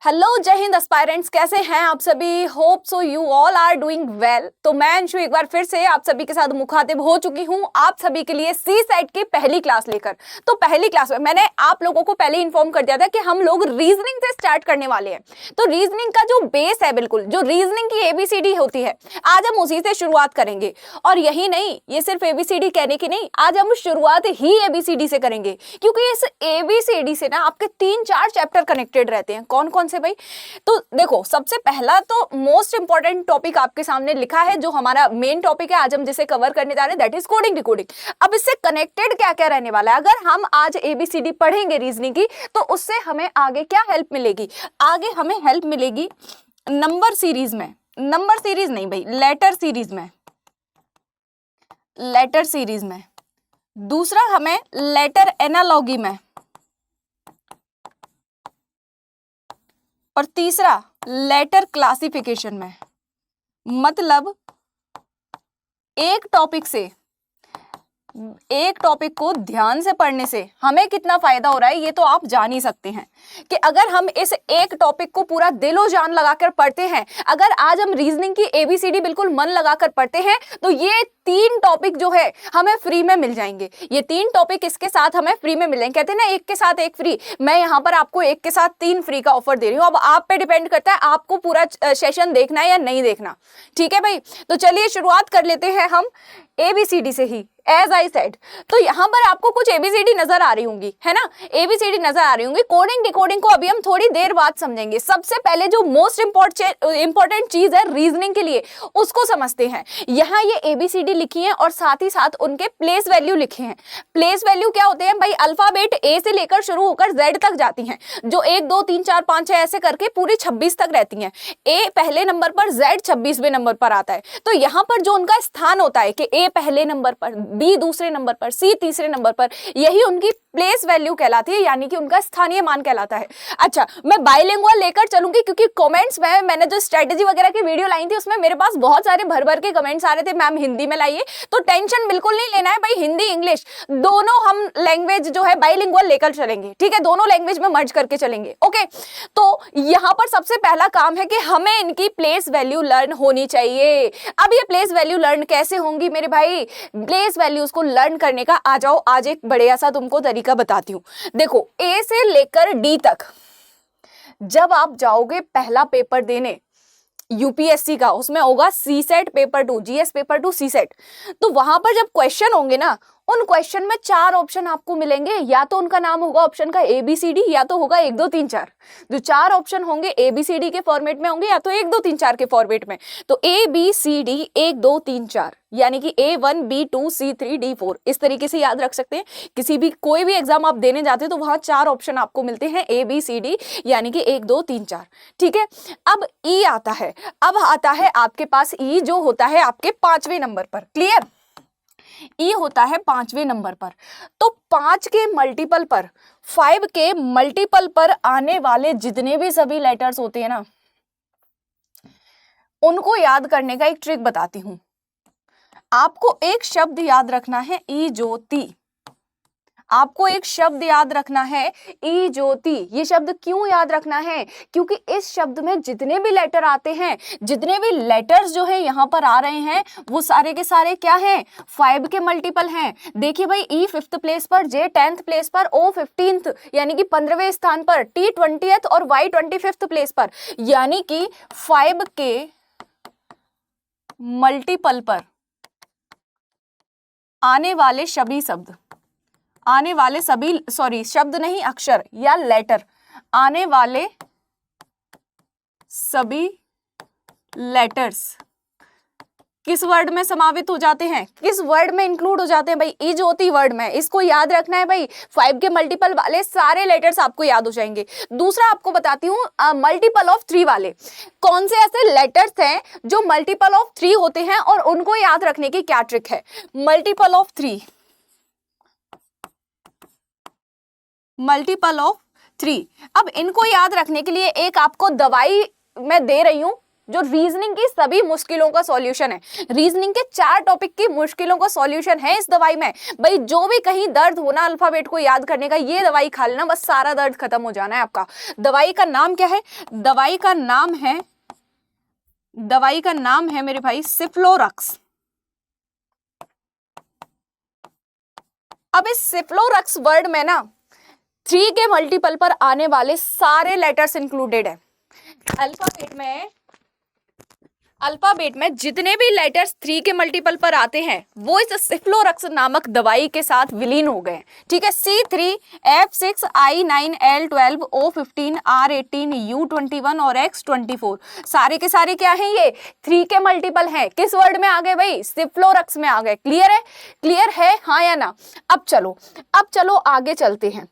Hello जय Hind aspirants, कैसे हैं आप सभी। Hope so you all are doing well. तो मैं अंशु एक बार फिर से आप सभी के साथ मुखातिब हो चुकी हूं आप सभी के लिए सी सेट की पहली क्लास लेकर। तो पहली क्लास में मैंने आप लोगों को पहले इन्फॉर्म कर दिया था कि हम लोग रीजनिंग से स्टार्ट करने वाले हैं। तो रीजनिंग का जो बेस है, बिल्कुल जो रीजनिंग की एबीसीडी होती है, आज हम उसी से शुरुआत करेंगे। और यही नहीं, ये सिर्फ एबीसीडी कहने की नहीं, आज हम शुरुआत ही एबीसीडी से करेंगे, क्योंकि इस एबीसीडी से ना आपके 3-4 चैप्टर कनेक्टेड रहते हैं। कौन कौन से भाई? तो देखो, सबसे पहला तो मोस्ट इंपॉर्टेंट टॉपिक आपके सामने लिखा है, जो हमारा मेन टॉपिक है आज हम जिसे कवर करने जा रहे हैं, दैट इज कोडिंग डिकोडिंग। अब इससे कनेक्टेड क्या क्या रहने वाला है? अगर हम आज एबीसीडी पढ़ेंगे रीजनिंग की, तो उससे हमें आगे क्या हेल्प मिलेगी? आगे हमें हेल्प मिलेगी नंबर सीरीज में, नंबर सीरीज नहीं भाई, लेटर सीरीज में, लेटर सीरीज में। दूसरा हमें लेटर एनालॉगी में, और तीसरा लेटर क्लासिफिकेशन में। मतलब एक टॉपिक को ध्यान से पढ़ने से हमें कितना फायदा हो रहा है, ये तो आप जान ही सकते हैं कि अगर हम इस एक टॉपिक को पूरा दिलो जान लगाकर पढ़ते हैं, अगर आज हम रीजनिंग की एबीसीडी बिल्कुल मन लगाकर पढ़ते हैं, तो ये 3 टॉपिक जो है हमें फ्री में मिल जाएंगे। ये 3 टॉपिक इसके साथ हमें फ्री में मिल जाएंगे। कहते हैं ना, एक के साथ एक फ्री। मैं यहाँ पर आपको एक के साथ 3 फ्री का ऑफर दे रही हूँ। अब आप पे डिपेंड करता है आपको पूरा सेशन देखना है या नहीं देखना। ठीक है भाई, तो चलिए शुरुआत कर लेते हैं हम एबीसीडी से ही। एज आई सेड, तो यहाँ पर आपको कुछ एबीसीडी नजर आ रही होंगी, है ना, एबीसीडी नजर आ रही होंगी। कोडिंग डिकोडिंग को अभी हम थोड़ी देर बाद समझेंगे। सबसे पहले जो मोस्ट इंपॉर्टेंट चीज है रीजनिंग के लिए, उसको समझते हैं। यहाँ ये एबीसीडी लिखी है और साथ ही साथ उनके प्लेस वैल्यू लिखे हैं। प्लेस वैल्यू क्या होते हैं भाई? अल्फाबेट ए से लेकर शुरू होकर जेड तक जाती हैं, जो 1 2 3 4 5 6 ऐसे करके पूरी 26 तक रहती हैं। ए पहले नंबर पर, जेड 26वें नंबर पर आता है। तो यहाँ पर जो उनका स्थान होता है कि ए पहले नंबर पर, बी दूसरे नंबर पर, सी तीसरे नंबर पर, यही उनकी प्लेस वैल्यू कहलाती है, यानी कि उनका स्थानीय मान कहलाता है। अच्छा, मैं बाइलिंगुअल लेकर चलूंगी, क्योंकि कमेंट्स में मैंने जो स्ट्रेटेजी वगैरह की वीडियो लाई थी, उसमें मेरे पास बहुत सारे भर भर के कमेंट्स आ रहे थे, मैम हिंदी में लाइए। तो टेंशन बिल्कुल नहीं लेना है भाई, हिंदी इंग्लिश दोनों हम लैंग्वेज जो है बाइलिंगुअल लेकर चलेंगे। ठीक है, दोनों लैंग्वेज में मर्ज करके चलेंगे। ओके, तो यहां पर सबसे पहला काम है कि हमें इनकी प्लेस वैल्यू लर्न होनी चाहिए। अब ये प्लेस वैल्यू लर्न कैसे होंगी मेरे भाई? प्लेस वैल्यूज को लर्न करने का आ जाओ, आज एक बढ़िया सा तुमको तरीका बताती हूँ। देखो, ए से लेकर डी तक जब आप जाओगे पहला पेपर देने यूपीएससी का, उसमें होगा सी सेट पेपर 2, जीएस पेपर 2 सी सेट। तो वहां पर जब क्वेश्चन होंगे ना, उन क्वेश्चन में 4 ऑप्शन आपको मिलेंगे। या तो उनका नाम होगा ऑप्शन का एबीसीडी, या तो होगा 1 2 3 4। जो 4 ऑप्शन होंगे एबीसीडी के फॉर्मेट में होंगे, या तो 1 2 3 4 के फॉर्मेट में। तो ए बी सी डी 1 2 3 4, यानी कि A1 B2 C3 D4, इस तरीके से याद रख सकते हैं। किसी भी कोई भी एग्जाम आप देने जाते हैं तो वहां 4 ऑप्शन आपको मिलते हैं, A B C D, यानी कि 1 2 3 4। ठीक है, अब ई आता है। अब आता है आपके पास ई, जो होता है आपके 5वें नंबर पर। क्लियर? ई होता है 5वें नंबर पर। तो 5 के मल्टीपल पर, 5 के मल्टीपल पर आने वाले जितने भी सभी लेटर्स होते हैं ना, उनको याद करने का एक ट्रिक बताती हूं। आपको एक शब्द याद रखना है, ई ज्योति। आपको एक शब्द याद रखना है, ई ज्योति। ये शब्द क्यों याद रखना है? क्योंकि इस शब्द में जितने भी लेटर आते हैं, जितने भी लेटर्स जो है यहाँ पर आ रहे हैं, वो सारे के सारे क्या हैं? 5 के मल्टीपल हैं। देखिए भाई, ई 5th प्लेस पर, जे 10th प्लेस पर, ओ 15th यानी कि 15वें स्थान पर, टी 20th और वाई 25th प्लेस पर। यानी कि 5 के मल्टीपल पर आने वाले सभी शब्द, आने वाले सभी, सॉरी शब्द नहीं, अक्षर या लेटर, आने वाले सभी लेटर्स किस वर्ड में समावित हो जाते हैं? किस वर्ड में इंक्लूड हो जाते हैं भाई? ई ज्योति वर्ड में। इसको याद रखना है भाई। 5 के मल्टीपल वाले सारे लेटर्स आपको याद हो जाएंगे। दूसरा आपको बताती हूँ, मल्टीपल ऑफ 3 वाले कौन से ऐसे लेटर्स हैं जो मल्टीपल ऑफ 3 होते हैं, और उनको याद रखने की क्या ट्रिक है? Multiple of 3, multiple of 3। अब इनको याद रखने के लिए एक आपको दवाई मैं दे रही हूं, जो रीजनिंग की सभी मुश्किलों का सॉल्यूशन है। रीजनिंग के 4 टॉपिक की मुश्किलों का सॉल्यूशन है इस दवाई में। भाई जो भी कहीं दर्द होना अल्फाबेट को याद करने का, ये दवाई खा लेना, बस सारा दर्द खत्म हो जाना है आपका। दवाई का नाम क्या है? दवाई का नाम है मेरे भाई सिफ्लोरक्स। अब इस सिफ्लोरक्स वर्ड में ना 3 के मल्टीपल पर आने वाले सारे लेटर्स इंक्लूडेड है। अल्फाबेट में जितने भी लेटर्स 3 के मल्टीपल पर आते हैं वो इस सिफ्लोरक्स नामक दवाई के साथ विलीन हो गए। ठीक है, C3, F6, I9, L12, O15, R18, U21 और X24 सारे के सारे क्या हैं? ये 3 के मल्टीपल हैं। किस वर्ड में आ गए भाई? सिफ्लोरक्स में आ गए। क्लियर है? क्लियर है हाँ या ना? अब चलो आगे चलते हैं।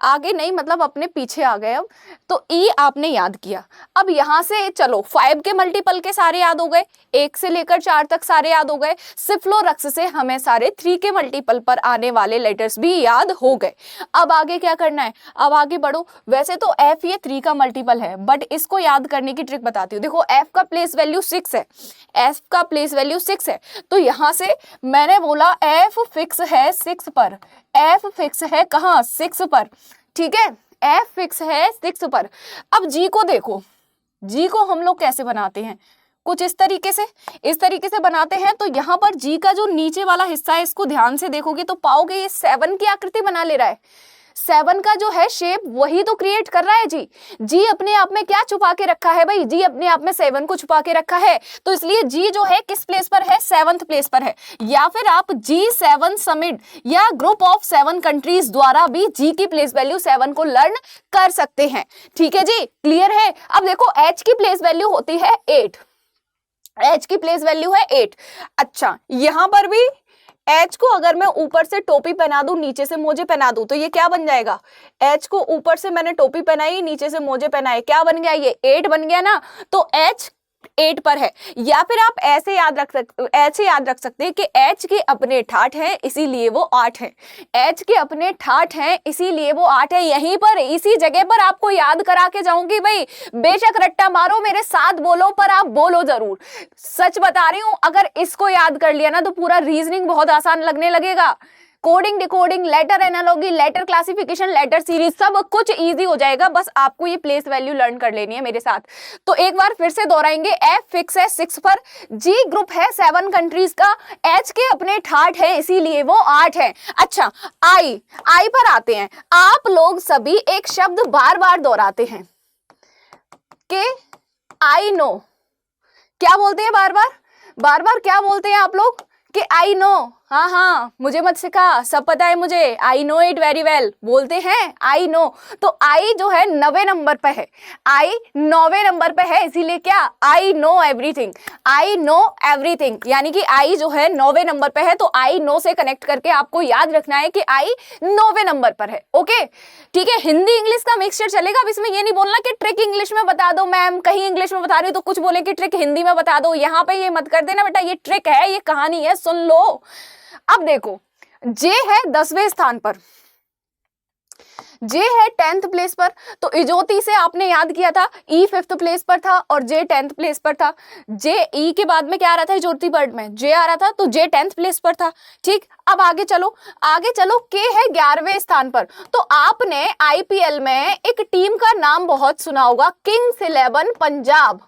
आगे नहीं मतलब अपने पीछे आ गए। अब तो ई आपने याद किया। अब यहां से चलो 5 के मल्टीपल के सारे याद हो गए, 1 से लेकर 4 तक सारे याद हो गए। सिफ्लोरक्स से हमें सारे 3 के मल्टीपल पर आने वाले लेटर्स भी याद हो गए। अब आगे क्या करना है? अब आगे बढ़ो। वैसे तो एफ ये 3 का मल्टीपल है, बट इसको याद करने की ट्रिक बताती हूँ। देखो एफ का प्लेस वैल्यू 6 है, एफ का प्लेस वैल्यू 6 है, तो यहां से मैंने बोला एफ फिक्स है 6 पर। एफ फिक्स है कहाँ? 6 पर। ठीक है, एफ फिक्स है 6 पर। अब जी को देखो, जी को हम लोग कैसे बनाते हैं? कुछ इस तरीके से बनाते हैं। तो यहाँ पर जी का जो नीचे वाला हिस्सा है इसको ध्यान से देखोगे तो पाओगे ये 7 की आकृति बना ले रहा है। 7 का जो है शेप वही तो क्रिएट कर रहा है जी। जी अपने आप में क्या छुपा के रखा है भाई? जी अपने आप में 7 को छुपा के रखा है, तो इसलिए जी जो है किस प्लेस पर है? 7th प्लेस पर है। या फिर आप G7 समिट या ग्रुप ऑफ 7 कंट्रीज द्वारा भी जी की प्लेस वैल्यू 7 को लर्न कर सकते हैं। ठीक है जी, क्लियर है? अब देखो H की प्लेस वैल्यू होती है 8। H की प्लेस वैल्यू है 8। अच्छा, यहां पर भी H को अगर मैं ऊपर से टोपी पहना दूं, नीचे से मोजे पहना दूं, तो ये क्या बन जाएगा? H को ऊपर से मैंने टोपी पहनाई, नीचे से मोजे पहनाए, क्या बन गया? ये 8 बन गया ना। तो H 8 पर है। या फिर आप ऐसे याद रख सकते हैं कि H के अपने ठाठ हैं इसीलिए वो 8 है। H के अपने ठाठ हैं इसीलिए वो 8 है। यहीं पर इसी जगह पर आपको याद करा के जाऊंगी भाई। बेशक रट्टा मारो, मेरे साथ बोलो, पर आप बोलो जरूर। सच बता रही हूं, अगर इसको याद कर लिया ना तो पूरा रीजनिंग बहुत आसान लगने लगेगा। Coding, decoding, letter analogy, letter classification, letter series सब कुछ इजी हो जाएगा। बस आपको ये प्लेस वैल्यू लर्न कर लेनी है मेरे साथ। तो एक बार फिर से दोहराएंगे। एफ फिक्स है 6 पर, जी ग्रुप है 7 कंट्रीज का, एच के अपने ठाठ है इसीलिए वो 8 है। अच्छा, आई पर आते हैं। आप लोग सभी एक शब्द बार बार दोहराते हैं कि आई नो। क्या बोलते हैं बार बार क्या बोलते हैं आप लोग? कि आई नो। हाँ, मुझे मत सिखा, सब पता है मुझे, I know it very well बोलते हैं आई नो। तो आई जो है 9वें नंबर पे है, आई 9वें नंबर पे है, इसीलिए क्या? I know everything. I know everything यानी कि आई जो है 9वें नंबर पे है, तो आई नो से कनेक्ट करके आपको याद रखना है कि आई 9वें नंबर पर है। ओके, ठीक है। हिंदी इंग्लिश का मिक्सचर चलेगा। अब इसमें ये नहीं बोलना कि ट्रिक इंग्लिश में बता दो मैम, कहीं इंग्लिश में बता रही हो तो कुछ बोले कि ट्रिक हिंदी में बता दो। यहाँ पे ये मत कर देना बेटा, ये ट्रिक है, ये कहानी है, सुन लो। अब देखो, जे है 10वें स्थान पर, जे है 10th प्लेस पर। तो इजोती से आपने याद किया था, ई 5th प्लेस पर था और जे 10th प्लेस पर था। जे ई के बाद में क्या आ रहा था? इजोती वर्ड में जे आ रहा था, तो जे 10th प्लेस पर था। ठीक, अब आगे चलो, के है 11वें स्थान पर। तो आपने आईपीएल में एक टीम का नाम बहुत सुना होगा, किंग्स 11 पंजाब।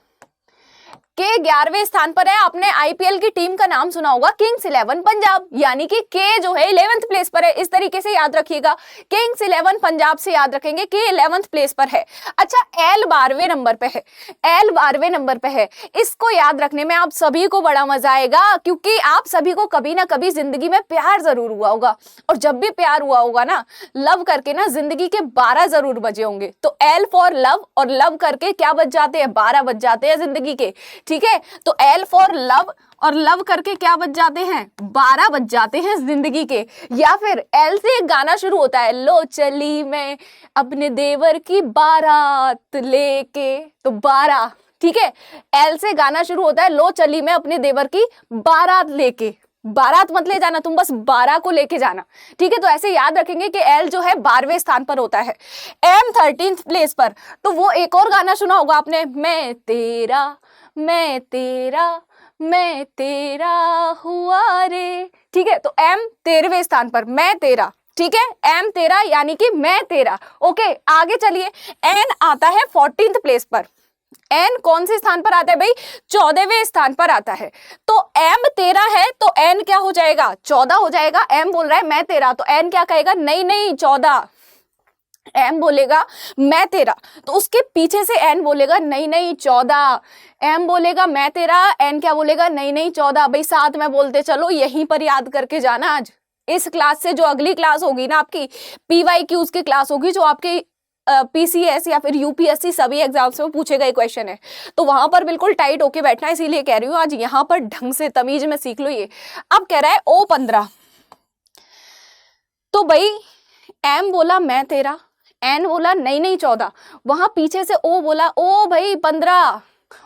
के 11वें स्थान पर है। आपने आईपीएल की टीम का नाम सुना होगा किंग्स 11 पंजाब, यानी कि के जो है 11th प्लेस पर है। इस तरीके से याद रखिएगा, किंग्स 11 पंजाब से याद रखेंगे कि 11th प्लेस पर है। अच्छा, एल 12वें नंबर पे है, एल 12वें नंबर पे है। इसको याद रखने में आप सभी को बड़ा मजा आएगा, क्योंकि आप सभी को कभी ना कभी जिंदगी में प्यार जरूर हुआ होगा, और जब भी प्यार हुआ होगा ना, लव करके ना जिंदगी के 12 जरूर बजे होंगे। तो एल फॉर लव, और लव करके क्या बज जाते हैं? 12 बज जाते हैं जिंदगी के। ठीक है, तो एल फॉर लव, और लव करके क्या बच जाते हैं? 12 बच जाते हैं जिंदगी के। या फिर एल से एक गाना शुरू होता है, लो चली मैं अपने देवर की बारात लेके, तो 12। ठीक है, एल से गाना शुरू होता है, लो चली मैं अपने देवर की बारात लेके। बारात मत ले जाना तुम, बस 12 को लेके जाना। ठीक है, तो ऐसे याद रखेंगे कि एल जो है 12वें स्थान पर होता है। एम 13th प्लेस पर, तो वो एक और गाना सुना होगा आपने, मैं तेरा मैं तेरा हुआ रे। ठीक है, तो एम 13वें स्थान पर, मैं तेरा। ठीक है, एम तेरा यानी कि मैं तेरा। ओके, आगे चलिए। एन आता है 14th प्लेस पर। एन कौन से स्थान पर आता है भाई? 14वें स्थान पर आता है। तो एम तेरा है तो एन क्या हो जाएगा? 14 हो जाएगा। एम बोल रहा है मैं तेरा, तो एन क्या कहेगा? नहीं 14। एम बोलेगा मैं तेरा, तो उसके पीछे से एन बोलेगा नहीं 14। एम बोलेगा मैं तेरा, एन क्या बोलेगा? नहीं 14। भाई साथ में बोलते चलो, यहीं पर याद करके जाना। आज इस क्लास से जो अगली क्लास होगी ना आपकी, PYQs की क्लास होगी, जो आपके PCS या फिर UPSC सभी एग्जाम्स में पूछे गए क्वेश्चन है, तो वहां पर बिल्कुल टाइट होके बैठना। इसीलिए कह रही हूँ आज यहाँ पर ढंग से तमीज में सीख लो ये। अब कह रहा है O15, तो भाई एम बोला मैं तेरा, एन बोला नहीं 14, वहां पीछे से ओ बोला ओ भाई 15।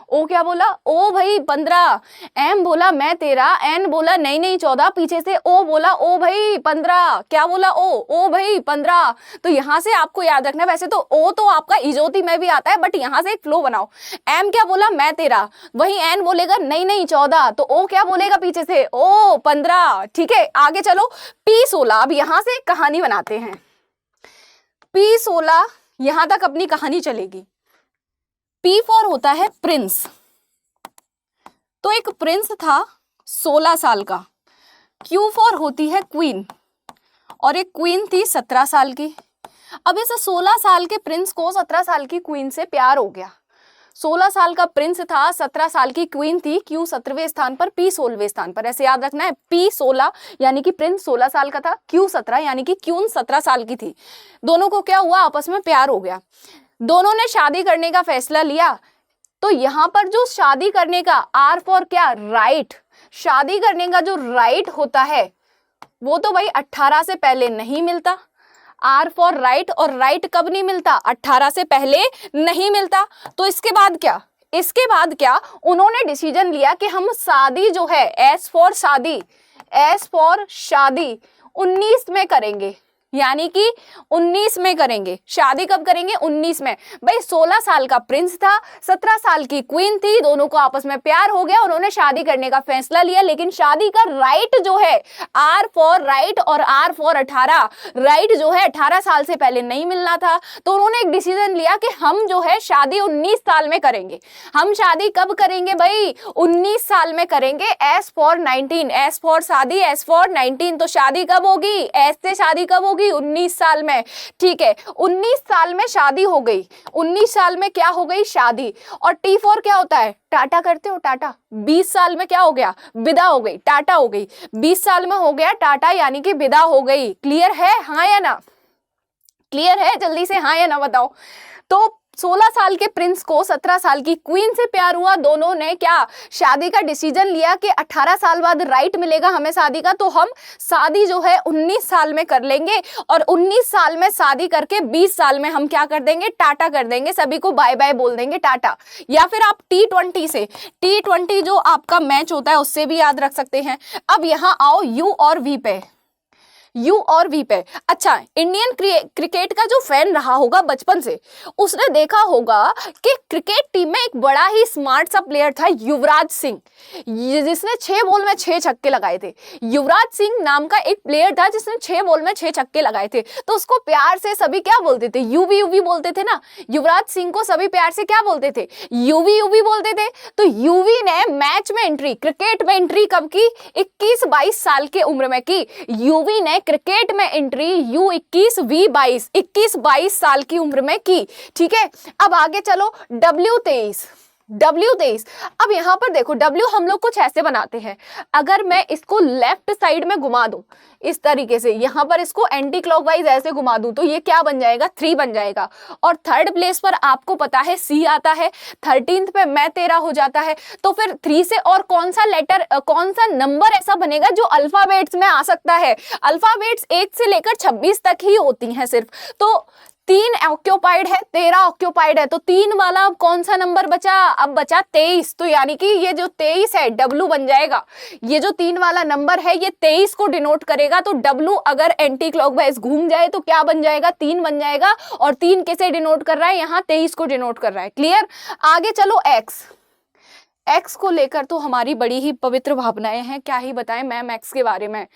ओ क्या बोला? ओ भाई 15। एम बोला मैं तेरा, एन बोला नहीं 14, पीछे से ओ बोला ओ भाई 15। क्या बोला? ओ भाई 15। तो यहां से आपको याद रखना, वैसे तो ओ तो आपका इजोती में भी आता है, बट यहां से एक फ्लो बनाओ। एम क्या बोला? मैं तेरा, वहीं एन बोलेगा नहीं 14, तो ओ क्या बोलेगा पीछे से? ओ 15। ठीक है, आगे चलो। P16, अब यहां से कहानी बनाते हैं। P16, यहां तक अपनी कहानी चलेगी। P4 होता है प्रिंस। तो एक प्रिंस था 16 साल का। Q4 होती है क्वीन, और एक क्वीन थी 17 साल की। अब इस 16 साल के प्रिंस को 17 साल की क्वीन से प्यार हो गया। 16 साल का प्रिंस था, 17 साल की क्वीन थी। Q 17वें स्थान पर, P 16वें स्थान पर। ऐसे याद रखना है, P 16 यानी कि प्रिंस 16 साल का था, Q 17 यानी कि क्वीन 17 साल की थी। दोनों को क्या हुआ? आपस में प्यार हो गया। दोनों ने शादी करने का फैसला लिया। तो यहां पर जो शादी करने का R फॉर क्या? राइट। शादी करने का जो राइट होता है वो तो भाई 18 से पहले नहीं मिलता। R फॉर राइट, और राइट कब नहीं मिलता? 18 से पहले नहीं मिलता। तो इसके बाद क्या? इसके बाद क्या? उन्होंने डिसीजन लिया कि हम शादी जो है, एस फॉर शादी 19 में करेंगे, यानी कि 19 में करेंगे। शादी कब करेंगे? 19 में। भाई 16 साल का प्रिंस था, 17 साल की क्वीन थी, दोनों को आपस में प्यार हो गया, उन्होंने शादी करने का फैसला लिया। लेकिन शादी का राइट जो है, R फॉर राइट और R फॉर 18, राइट जो है 18 साल से पहले नहीं मिलना था। तो उन्होंने एक डिसीजन लिया कि हम जो है शादी 19 साल में करेंगे। हम शादी कब करेंगे भाई? 19 साल में करेंगे। S फॉर 19, S फॉर शादी, S फॉर 19। तो शादी कब होगी? S से शादी कब होगी? 19 साल में। ठीक है, 19 साल में शादी हो गई। 19 साल में क्या हो गई? शादी। और T4 क्या होता है? टाटा करते हो, टाटा। 20 साल में क्या हो गया? विदा हो गई, टाटा हो गई। 20 साल में हो गया टाटा, यानी कि विदा हो गई। क्लियर है? हाँ या ना? क्लियर है? जल्दी से हाँ या ना बताओ। तो 16 साल के प्रिंस को 17 साल की क्वीन से प्यार हुआ। दोनों ने क्या? शादी का डिसीजन लिया कि 18 साल बाद राइट मिलेगा हमें शादी का, तो हम शादी जो है 19 साल में कर लेंगे। और 19 साल में शादी करके 20 साल में हम क्या कर देंगे? टाटा कर देंगे, सभी को बाय बाय बोल देंगे, टाटा। या फिर आप T20 से, T20 जो आपका मैच होता है उससे भी याद रख सकते हैं। अब यहां आओ U और V पे। U और V पे। अच्छा, इंडियन क्रिकेट का जो फैन रहा होगा बचपन से, उसने देखा होगा कि क्रिकेट टीम में एक बड़ा ही स्मार्ट सा प्लेयर था, युवराज सिंह, जिसने 6 बॉल में 6 छक्के लगाए थे। युवराज सिंह नाम का एक प्लेयर था जिसने 6 बॉल में 6 छक्के लगाए थे। तो उसको प्यार से सभी क्या बोलते थे? यूवी बोलते थे ना। युवराज सिंह को सभी प्यार से क्या बोलते थे? यूवी बोलते थे। तो यूवी ने मैच में एंट्री, क्रिकेट में एंट्री कब की? 21-22 साल के उम्र में की। यूवी ने क्रिकेट में एंट्री U21 V22 21-22 साल की उम्र में की। ठीक है, अब आगे चलो। W23। अब यहां पर देखो, W हम लोग कुछ ऐसे बनाते हैं। अगर मैं इसको लेफ्ट साइड में घुमा दूं इस तरीके से, यहां पर इसको एंटी क्लॉकवाइज ऐसे घुमा दूं, तो ये क्या बन जाएगा? 3 बन जाएगा। और थर्ड प्लेस पर आपको पता है C आता है, 13th पे मैं तेरा हो जाता है। तो फिर 3 से और कौन सा लेटर, कौन सा नंबर ऐसा बनेगा जो अल्फाबेट्स में आ सकता है? अल्फाबेट्स 1 से लेकर 26 तक ही होती हैं सिर्फ। तो 3 ऑक्यूपाइड है, 13 ऑक्यूपाइड है, तो 3 वाला अब कौन सा नंबर बचा? अब बचा 23। तो यानी कि ये जो 23 है W बन जाएगा। ये जो 3 वाला नंबर है ये 23 को डिनोट करेगा। तो W अगर एंटी क्लॉकवाइज घूम जाए तो क्या बन जाएगा? 3 बन जाएगा। और 3 किसे डिनोट कर रहा है? यहाँ 23 को डिनोट कर रहा है। क्लियर? आगे चलो। एक्स को लेकर तो हमारी बड़ी ही पवित्र भावनाएं हैं, क्या ही बताएं मैम एक्स के बारे में।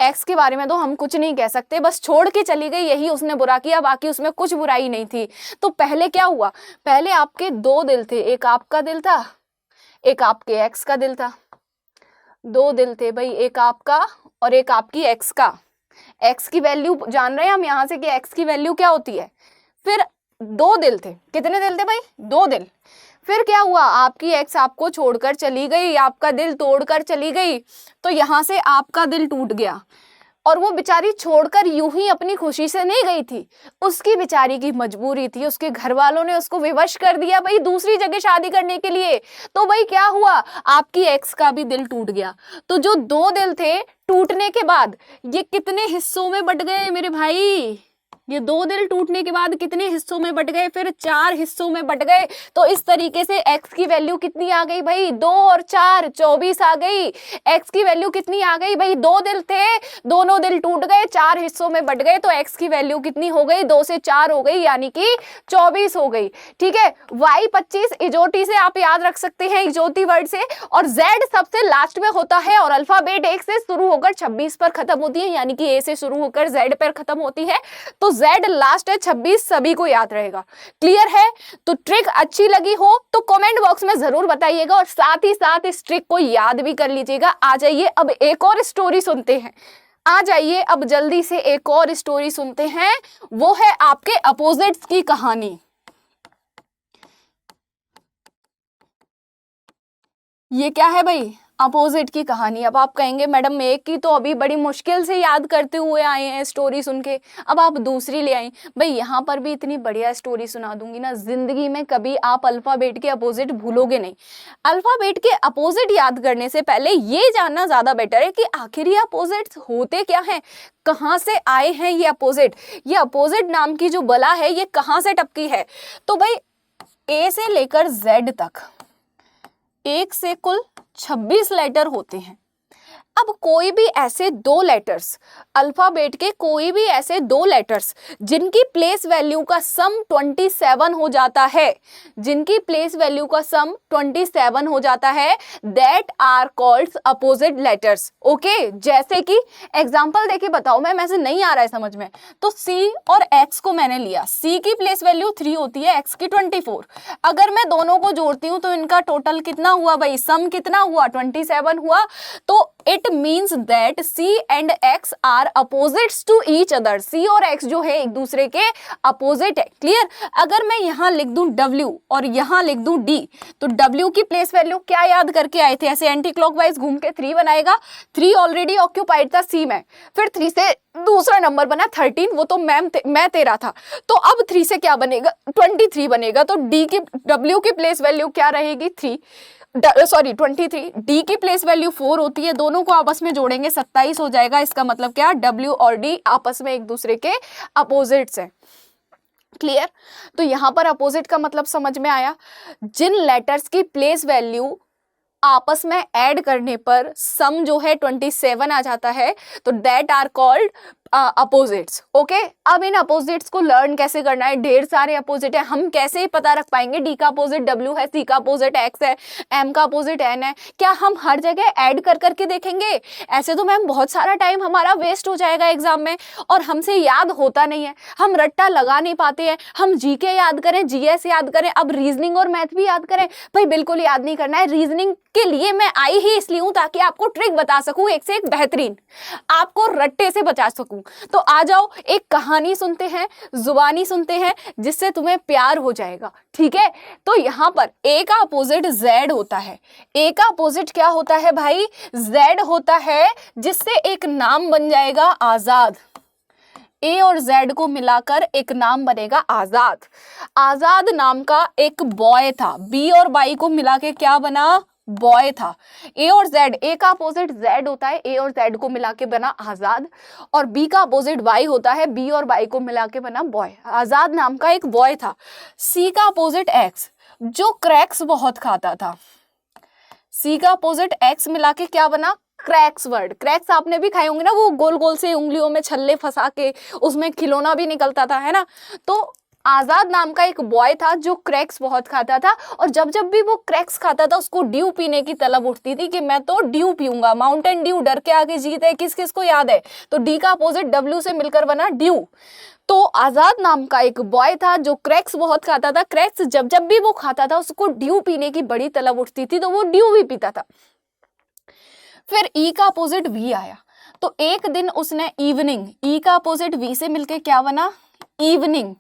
एक्स के बारे में तो हम कुछ नहीं कह सकते, बस छोड़ के चली गई, यही उसने बुरा किया, बाकी उसमें कुछ बुराई नहीं थी। तो पहले क्या हुआ, पहले आपके दो दिल थे, एक आपका दिल था, एक आपके एक्स का दिल था। दो दिल थे भाई, एक आपका और एक आपकी एक्स का। एक्स की वैल्यू जान रहे हैं हम यहाँ से कि एक्स की वैल्यू क्या होती है। फिर दो दिल थे, कितने दिल थे भाई, दो दिल। फिर क्या हुआ, आपकी एक्स आपको छोड़कर चली गई, आपका दिल तोड़कर चली गई, तो यहाँ से आपका दिल टूट गया। और वो बेचारी छोड़कर यूं ही अपनी खुशी से नहीं गई थी, उसकी बेचारी की मजबूरी थी, उसके घर वालों ने उसको विवश कर दिया भाई दूसरी जगह शादी करने के लिए। तो भाई क्या हुआ, आपकी एक्स का भी दिल टूट गया। तो जो दो दिल थे, टूटने के बाद ये कितने हिस्सों में बट गए मेरे भाई, ये दो दिल टूटने के बाद कितने हिस्सों में बट गए, फिर 4 हिस्सों में बट गए। तो इस तरीके से x की वैल्यू कितनी आ गई भाई, 2 और 4 24 आ गई। x की वैल्यू कितनी आ गई भाई, दो दिल थे, दोनों दिल टूट गए, 4 हिस्सों में बट गए, तो x की वैल्यू कितनी हो गई, 2 से 4 हो गई, यानी कि 24 हो गई। ठीक है, y 25 इजोटी से आप याद रख सकते हैं, इजोटी वर्ड से, और z सबसे लास्ट में होता है, और अल्फाबेट 1 से शुरू होकर 26 पर खत्म होती है, यानी कि a से शुरू होकर z पर खत्म होती है। तो Z लास्ट है, 26 सभी को याद रहेगा। क्लियर है, तो ट्रिक अच्छी लगी हो तो कमेंट बॉक्स में जरूर बताइएगा, और साथ ही साथ इस ट्रिक को याद भी कर लीजिएगा। आ जाइए अब एक और स्टोरी सुनते हैं, आ जाइए अब जल्दी से एक और स्टोरी सुनते हैं, वो है आपके अपोजिट्स की कहानी। ये क्या है भाई, अपोजिट की कहानी। अब आप कहेंगे मैडम एक की तो अभी बड़ी मुश्किल से याद करते हुए आए हैं स्टोरी सुन के, अब आप दूसरी ले आई। भाई यहाँ पर भी इतनी बढ़िया स्टोरी सुना दूंगी ना, जिंदगी में कभी आप अल्फाबेट के अपोजिट भूलोगे नहीं। अल्फाबेट के अपोजिट याद करने से पहले ये जानना ज्यादा बेटर है कि आखिर ये अपोजिट्स होते क्या हैं, कहाँ से आए हैं ये अपोजिट। ये अपोजिट नाम की जो बला है ये कहाँ से टपकी है। तो भाई ए से लेकर जेड तक एक से कुल 26 लेटर होते हैं। अब कोई भी ऐसे दो लेटर्स, अल्फाबेट के कोई भी ऐसे दो लेटर्स जिनकी प्लेस वैल्यू का सम 27 हो जाता है, जिनकी प्लेस वैल्यू का सम 27 हो जाता है, that are called opposite letters. Okay, जैसे कि एग्जांपल देके बताओ मैम, ऐसे नहीं आ रहा है समझ में। तो C और X को मैंने लिया, C की प्लेस वैल्यू 3 होती है, X की 24। अगर मैं दोनों को जोड़ती हूँ तो इनका टोटल कितना हुआ भाई, सम कितना हुआ, 27 हुआ। तो it means that C and X are opposites to each other. C और X जो है एक दूसरे के अपोजिट है। क्लियर, अगर मैं यहाँ लिख दूं W और यहाँ लिख दूं D, तो W की प्लेस वैल्यू क्या याद करके आए थे, ऐसे एंटी क्लॉकवाइज घूम के 3 बनाएगा, 3 ऑलरेडी ऑक्यूपाइड था C में, फिर 3 से दूसरा नंबर बना 13, वो तो मैं तेरा था, तो अब 3 से क्या बनेगा, 23 बनेगा। तो W की प्लेस वैल्यू क्या रहेगी, 23। D की प्लेस वैल्यू 4 होती है, दोनों को आपस में जोड़ेंगे 27 हो जाएगा। इसका मतलब क्या, W और D आपस में एक दूसरे के अपोजिट्स हैं। क्लियर, तो यहां पर अपोजिट का मतलब समझ में आया। जिन लेटर्स की प्लेस वैल्यू आपस में ऐड करने पर सम जो है 27 आ जाता है, तो that are called opposites. Okay, अब इन अपोजिट्स को लर्न कैसे करना है, ढेर सारे अपोजिट है, हम कैसे पता रख पाएंगे डी का अपोजिट W है, C का अपोजिट X है, M का अपोजिट N है, क्या हम हर जगह ऐड कर करके देखेंगे? ऐसे तो मैम बहुत सारा टाइम हमारा वेस्ट हो जाएगा एग्जाम में, और हमसे याद होता नहीं है, हम रट्टा लगा नहीं पाते हैं। हम जीके याद करें, GS याद करें, अब रीजनिंग और मैथ भी याद करें, भाई बिल्कुल याद नहीं करना है। रीजनिंग के लिए मैं आई ही इसलिए हूं ताकि आपको ट्रिक बता सकूं, एक से एक बेहतरीन, आपको रट्टे से बचा सकूं। तो आ जाओ एक कहानी सुनते हैं, जुबानी सुनते हैं, जिससे तुम्हें प्यार हो जाएगा। ठीक है, तो यहां पर A का अपोजिट Z होता है। A का अपोजिट क्या होता है भाई, Z होता है, जिससे एक नाम बन जाएगा आजाद। A और Z को मिलाकर एक नाम बनेगा आजाद। आजाद नाम का एक बॉय था, B और Y को मिला के क्या बना, बॉय था। A और Z, A का अपोजिट Z होता है, A और Z को मिला के बना आजाद, और B का अपोजिट Y होता है, B और Y को मिला के बना बॉय। आजाद नाम का एक बॉय था। C का अपोजिट X, जो क्रैक्स बहुत खाता था। C का अपोजिट X मिला के क्या बना, क्रैक्स वर्ड। क्रैक्स आपने भी खाए होंगे ना, वो गोल गोल से उंगलियों में छल्ले फंसा के उसमें खिलौना भी निकलता था, है ना। तो आजाद नाम का एक बॉय था जो क्रैक्स बहुत खाता था, और जब जब भी वो क्रैक्स खाता था उसको ड्यू पीने की तलब उठती थी कि मैं तो ड्यू पीऊंगा, माउंटेन ड्यू, डर के आगे जीत है, किस किस को याद है, तो डी का अपोजिट डब्ल्यू से मिलकर बना ड्यू। तो आजाद नाम का एक बॉय था जो क्रैक्स बहुत खाता था, क्रैक्स जब जब भी वो खाता था उसको ड्यू पीने की बड़ी तलब उठती थी, तो वो ड्यू भी पीता था। फिर ई का अपोजिट वी आया, तो एक दिन उसने इवनिंग, ई का अपोजिट वी से मिलके क्या बना, इवनिंग।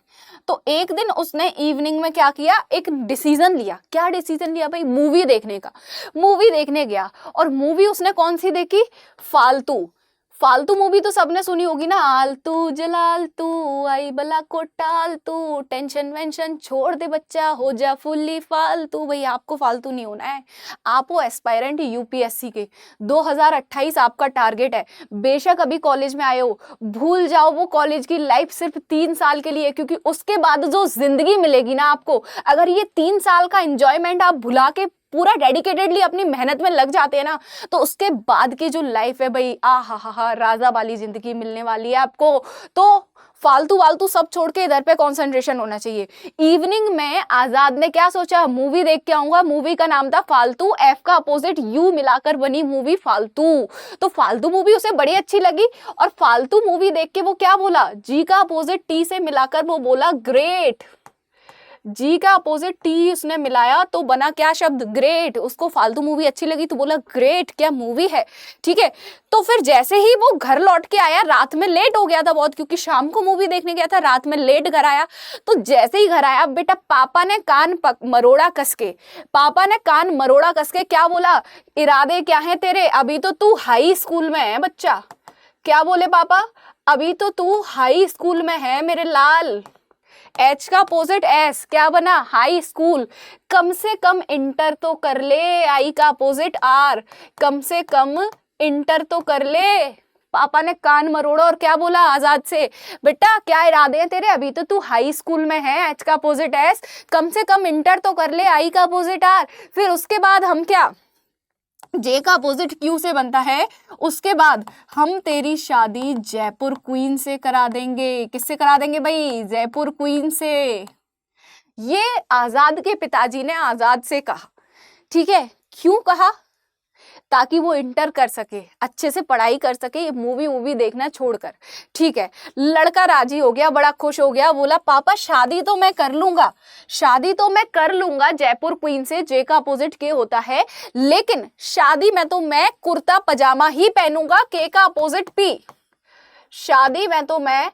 तो एक दिन उसने इवनिंग में क्या किया, एक डिसीजन लिया। क्या डिसीजन लिया भाई, मूवी देखने का। मूवी देखने गया, और मूवी उसने कौन सी देखी, फालतू। फालतू मूवी तो सबने सुनी होगी ना, आलतू जलालतू आई बला को टालतू, टेंशन वेंशन छोड़ दे बच्चा हो जा फुल्ली फालतू। भाई आपको फालतू नहीं होना है, आप वो एस्पायरेंट यूपीएससी के 2028 आपका टारगेट है। बेशक अभी कॉलेज में आए हो, भूल जाओ वो कॉलेज की लाइफ सिर्फ 3 साल के लिए, क्योंकि उसके बाद जो जिंदगी मिलेगी ना आपको, अगर ये 3 साल का एंजॉयमेंट आप भुला के पूरा डेडिकेटेडली अपनी मेहनत में लग जाते हैं ना, तो उसके बाद की जो लाइफ है भाई, आ हा राजा वाली जिंदगी मिलने वाली है आपको। तो फालतू वालतू सब छोड़ के इधर पे कंसंट्रेशन होना चाहिए। इवनिंग में आजाद ने क्या सोचा, मूवी देख के आऊंगा। मूवी का नाम था फालतू, एफ का अपोजिट यू मिलाकर बनी मूवी फालतू। तो फालतू मूवी उसे बड़ी अच्छी लगी, और फालतू मूवी देख के वो क्या बोला, जी का अपोजिट टी से मिलाकर वो बोला ग्रेट। जी का अपोजिट टी उसने मिलाया तो बना क्या शब्द, ग्रेट। उसको फालतू मूवी अच्छी लगी तो बोला ग्रेट, क्या मूवी है, ठीक है। तो फिर जैसे ही वो घर लौट के आया, रात में लेट हो गया था बहुत, क्योंकि शाम को मूवी देखने गया था, रात में लेट घर आया। तो जैसे ही घर आया बेटा, पापा ने कान मरोड़ा कसके, पापा ने कान मरोड़ा कसके क्या बोला, इरादे क्या है तेरे, अभी तो तू हाई स्कूल में है बच्चा। क्या बोले पापा, अभी तो तू हाई स्कूल में है मेरे लाल। एच का अपोजिट एस, क्या बना, हाई स्कूल। कम से कम इंटर तो कर ले, आई का अपोजिट आर, कम से कम इंटर तो कर ले। पापा ने कान मरोड़ा और क्या बोला आजाद से, बेटा क्या इरादे हैं तेरे, अभी तो तू हाई स्कूल में है, एच का अपोजिट एस, कम से कम इंटर तो कर ले, आई का अपोजिट आर। फिर उसके बाद हम क्या, जे का अपोजिट क्यू से बनता है। उसके बाद हम तेरी शादी जयपुर क्वीन से करा देंगे। किससे करा देंगे भाई, जयपुर क्वीन से। ये आजाद के पिताजी ने आजाद से कहा, ठीक है। क्यों कहा, ताकि वो इंटर कर सके, अच्छे से पढ़ाई कर सके, ये मूवी देखना छोड़कर, ठीक है। लड़का राजी हो गया, बड़ा खुश हो गया, बोला पापा शादी तो मैं कर लूंगा, शादी तो मैं कर लूंगा जयपुर क्वीन से, जे का अपोजिट के होता है, लेकिन शादी में तो मैं कुर्ता पजामा ही पहनूंगा, के का अपोजिट पी। शादी में तो मैं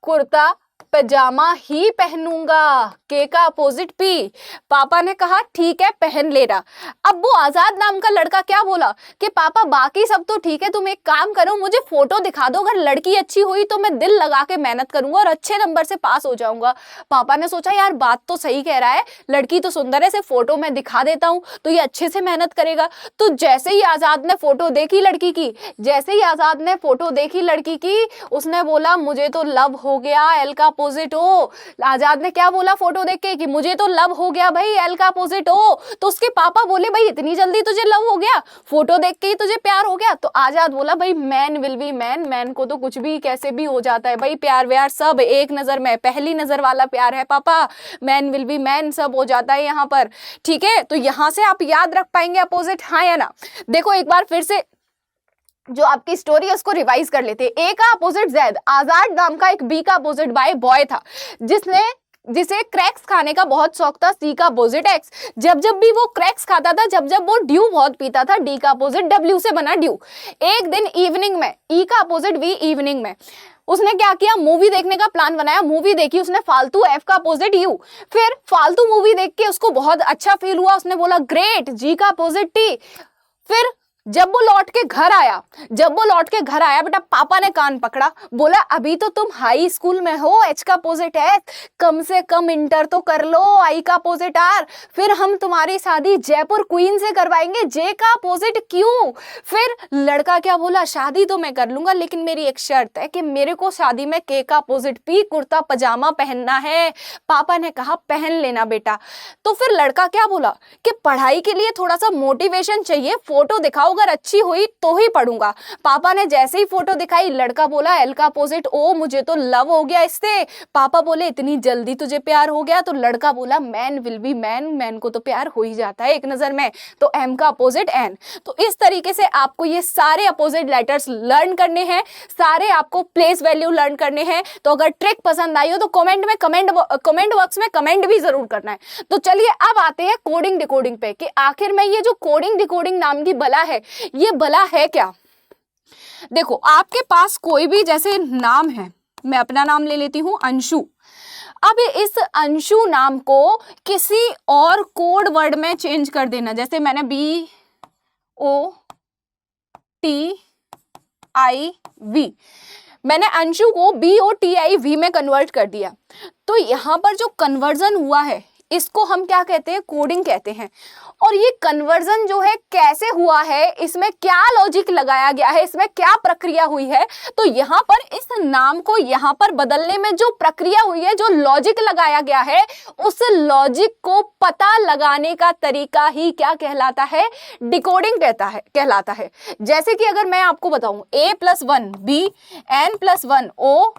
कुर्ता पजामा ही पहनूंगा, के का अपोजिट पी। पापा ने कहा ठीक है पहन लेना। अब वो आजाद नाम का लड़का क्या बोला कि पापा बाकी सब तो ठीक है, तुम एक काम करो मुझे फोटो दिखा दो, अगर लड़की अच्छी हुई तो मैं दिल लगा के मेहनत करूंगा और अच्छे नंबर से पास हो जाऊंगा। पापा ने सोचा यार बात तो सही कह रहा है, लड़की तो सुंदर है, से फोटो में दिखा देता हूँ तो ये अच्छे से मेहनत करेगा। तो जैसे ही आजाद ने फोटो देखी लड़की की, जैसे ही आजाद ने फोटो देखी लड़की की, उसने बोला मुझे तो लव हो गया, एल का अपोजिट हो। आजाद ने क्या बोला फोटो देख के कि मुझे तो लव हो गया भाई, एल का अपोजिट हो। तो उसके पापा बोले भाई इतनी जल्दी तुझे लव हो गया, फोटो देख के ही तुझे प्यार हो गया। तो आजाद बोला भाई man will be man, man को तो कुछ भी कैसे भी हो जाता है भाई, प्यार व्यार सब एक नजर में, पहली नजर वाला प्यार है पापा, मैन विल बी मैन सब हो जाता है यहाँ पर, ठीक है। तो यहाँ से आप याद रख पाएंगे अपोजिट, हाँ या ना। देखो एक बार फिर से जो आपकी स्टोरी है उसको रिवाइज कर लेते हैं। ए का अपोजिट जैद, आजाद नाम का एक बी का अपोजिट बॉय था जिसे क्रैक्स खाने का बहुत शौक था, सी का अपोजिट एक्स। जब जब भी वो क्रैक्स खाता था, जब जब वो ड्यू बहुत पीता था, डी का अपोजिट डब्ल्यू से बना ड्यू। एक दिन इवनिंग में, ई का अपोजिट वी, इवनिंग में उसने क्या किया, मूवी देखने का प्लान बनाया, मूवी देखी उसने फालतू, एफ का अपोजिट यू। फिर फालतू मूवी देख के उसको बहुत अच्छा फील हुआ, उसने बोला ग्रेट, जी का अपोजिट टी। फिर जब वो लौट के घर आया, बेटा पापा ने कान पकड़ा, बोला अभी तो तुम हाई स्कूल में हो, एच का अपोजिट है, कम से कम इंटर तो कर लो, आई का अपोजिट आर। फिर हम तुम्हारी शादी जयपुर क्वीन से करवाएंगे, जे का अपोजिट क्यू। फिर लड़का क्या बोला, शादी तो मैं कर लूंगा लेकिन मेरी एक शर्त है कि मेरे को शादी में के का अपोजिट पी, कुर्ता पजामा पहनना है। पापा ने कहा पहन लेना बेटा। तो फिर लड़का क्या बोला कि पढ़ाई के लिए थोड़ा सा मोटिवेशन चाहिए, फोटो दिखाओ अगर अच्छी हुई तो ही पढ़ूंगा। पापा ने जैसे ही फोटो दिखाई, लड़का बोला एल का अपोजिट ओ, मुझे तो लव हो गया इससे। पापा बोले इतनी जल्दी तुझे प्यार हो गया? तो लड़का बोला man will be man, man को तो प्यार हो ही जाता है एक नजर में, तो एम का अपोजिट एन। तो इस तरीके से आपको ये सारे अपोजिट लेटर्स लर्न करने हैं, सारे आपको प्लेस वैल्यू लर्न करने हैं। तो अगर ट्रिक पसंद आई हो तो कमेंट बॉक्स में कमेंट भी जरूर करना है। तो चलिए अब आते हैं कोडिंग डिकोडिंग पे कि आखिर में ये जो कोडिंग डिकोडिंग नाम की बला है, ये बला है क्या। देखो आपके पास कोई भी जैसे नाम है, मैं अपना नाम ले लेती हूं अंशु। अब इस अंशु नाम को किसी और कोड वर्ड में चेंज कर देना, जैसे मैंने BOTIV, मैंने अंशु को BOTIV में कन्वर्ट कर दिया। तो यहां पर जो कन्वर्जन हुआ है इसको हम क्या कहते हैं, कोडिंग कहते हैं। और ये कन्वर्जन जो है कैसे हुआ है, इसमें क्या लॉजिक लगाया गया है, इसमें क्या प्रक्रिया हुई है, तो यहाँ पर इस नाम को यहाँ पर बदलने में जो प्रक्रिया हुई है, जो लॉजिक लगाया गया है, उस लॉजिक को पता लगाने का तरीका ही क्या कहलाता है, डिकोडिंग कहलाता है। जैसे कि अगर मैं आपको बताऊं A+1 B, N+1 O,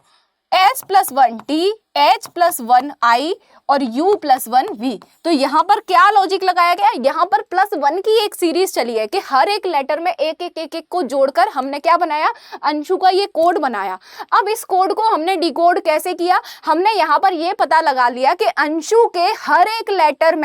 S+1 T, H+1 I और U+1 V, तो यहाँ पर क्या लॉजिक लगाया गया, यहाँ पर +1 की एक सीरीज चली है कि हर एक लेटर में एक को जोड़कर हमने क्या बनाया, अंशु का ये कोड बनाया। अब इस कोड को हमने डिकोड कैसे किया, हमने यहाँ पर ये पता लगा लिया कि अंशु के हर एक लेटर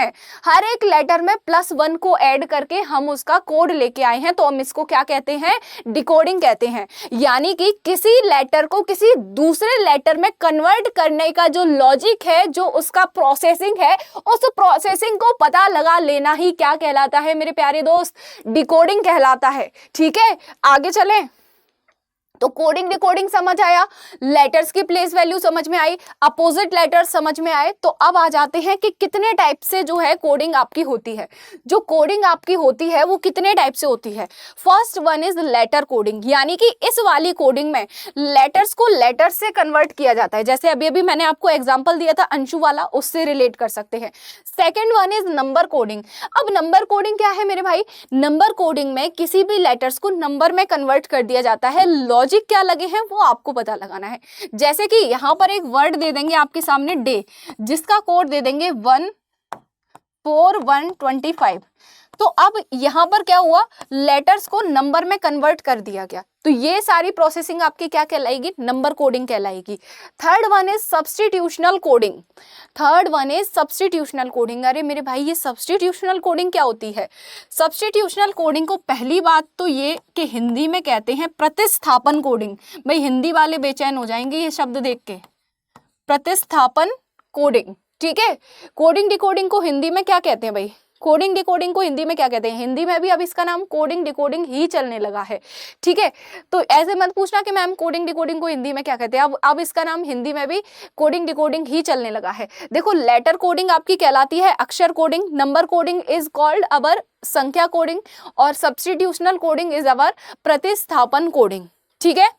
में +1 को ऐड करके हम उसका कोड लेके आए हैं, तो हम इसको क्या कहते हैं, डिकोडिंग कहते हैं। यानी कि किसी लेटर को किसी दूसरे लेटर में कन्वर्ट करने का जो लॉजिक है, जो उसका प्रोसेसिंग है, उस प्रोसेसिंग को पता लगा लेना ही क्या कहलाता है मेरे प्यारे दोस्त, डिकोडिंग कहलाता है। ठीक है, आगे चलें। तो कोडिंग डिकोडिंग समझ आया, लेटर्स की प्लेस वैल्यू समझ में आई, अपोजिट लेटर्स समझ में आए। तो अब आ जाते हैं कि कितने टाइप से जो है कोडिंग आपकी होती है। जो कोडिंग आपकी होती है वो कितने टाइप से होती है। First one is letter coding, यानी कि इस वाली कोडिंग में लेटर्स को लेटर्स से कन्वर्ट किया जाता है। जैसे अभी अभी मैंने आपको एग्जाम्पल दिया था अंशु वाला, उससे रिलेट कर सकते हैं। Second one is number coding. अब नंबर कोडिंग क्या है मेरे भाई, नंबर कोडिंग में किसी भी लेटर्स को नंबर में कन्वर्ट कर दिया जाता है। लॉजिक क्या लगे हैं वो आपको पता लगाना है। जैसे कि यहां पर एक वर्ड दे देंगे आपके सामने डे, जिसका कोड दे देंगे 14125। तो अब यहां पर क्या हुआ, लेटर्स को नंबर में कन्वर्ट कर दिया गया। तो ये सारी प्रोसेसिंग आपकी क्या कहलाएगी, नंबर कोडिंग कहलाएगी। Third one is substitutional coding. अरे मेरे भाई ये सब्स्टिट्यूशनल कोडिंग क्या होती है। सब्स्टिट्यूशनल कोडिंग को पहली बात तो ये कि हिंदी में कहते हैं प्रतिस्थापन कोडिंग। भाई हिंदी वाले बेचैन हो जाएंगे ये शब्द देख के, प्रतिस्थापन कोडिंग। ठीक है, कोडिंग डिकोडिंग को हिंदी में क्या कहते हैं भाई, कोडिंग डिकोडिंग को हिंदी में क्या कहते हैं, हिंदी में भी अब इसका नाम कोडिंग डिकोडिंग ही चलने लगा है। ठीक है, तो ऐसे मत पूछना कि मैम कोडिंग डिकोडिंग को हिंदी में क्या कहते हैं, अब इसका नाम हिंदी में भी कोडिंग डिकोडिंग ही चलने लगा है। देखो लेटर कोडिंग आपकी कहलाती है अक्षर coding, number coding is called अवर संख्या कोडिंग, और सब्स्टिट्यूशनल कोडिंग इज अवर प्रतिस्थापन कोडिंग। ठीक है,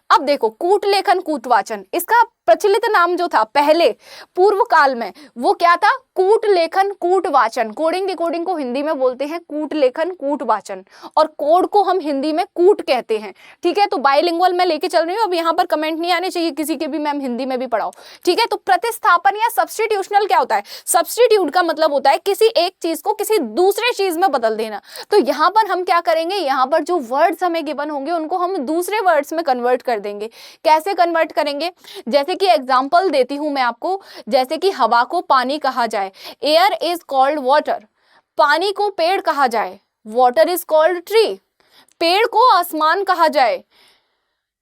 अब देखो कूट लेखन कूट वाचन, इसका प्रचलित नाम जो था पहले पूर्व काल में वो क्या था, कूट लेखन कूट वाचन। कोडिंग डिकोडिंग को हिंदी में बोलते हैं कूट लेखन कूट वाचन, और कोड को हम हिंदी में कूट कहते हैं। ठीक है, तो बाइलिंगुअल में लेके चल रही हूँ, अब यहाँ पर कमेंट नहीं आने चाहिए किसी के भी मैम हिंदी में भी पढ़ाओ। ठीक है, तो प्रतिस्थापन या सब्स्टिट्यूशनल क्या होता है, सब्स्टिट्यूट का मतलब होता है किसी एक चीज को किसी दूसरे चीज में बदल देना। तो यहाँ पर हम क्या करेंगे, यहाँ पर जो वर्ड्स हमें गिवन होंगे उनको हम दूसरे वर्ड्स में कन्वर्ट कर देंगे। कैसे कन्वर्ट करेंगे, जैसे कि एग्जांपल देती हूं मैं आपको, जैसे कि हवा को पानी कहा जाए, एयर इज कॉल्ड वाटर। पानी को पेड़ कहा जाए, वाटर इज कॉल्ड ट्री। पेड़ को आसमान कहा जाए,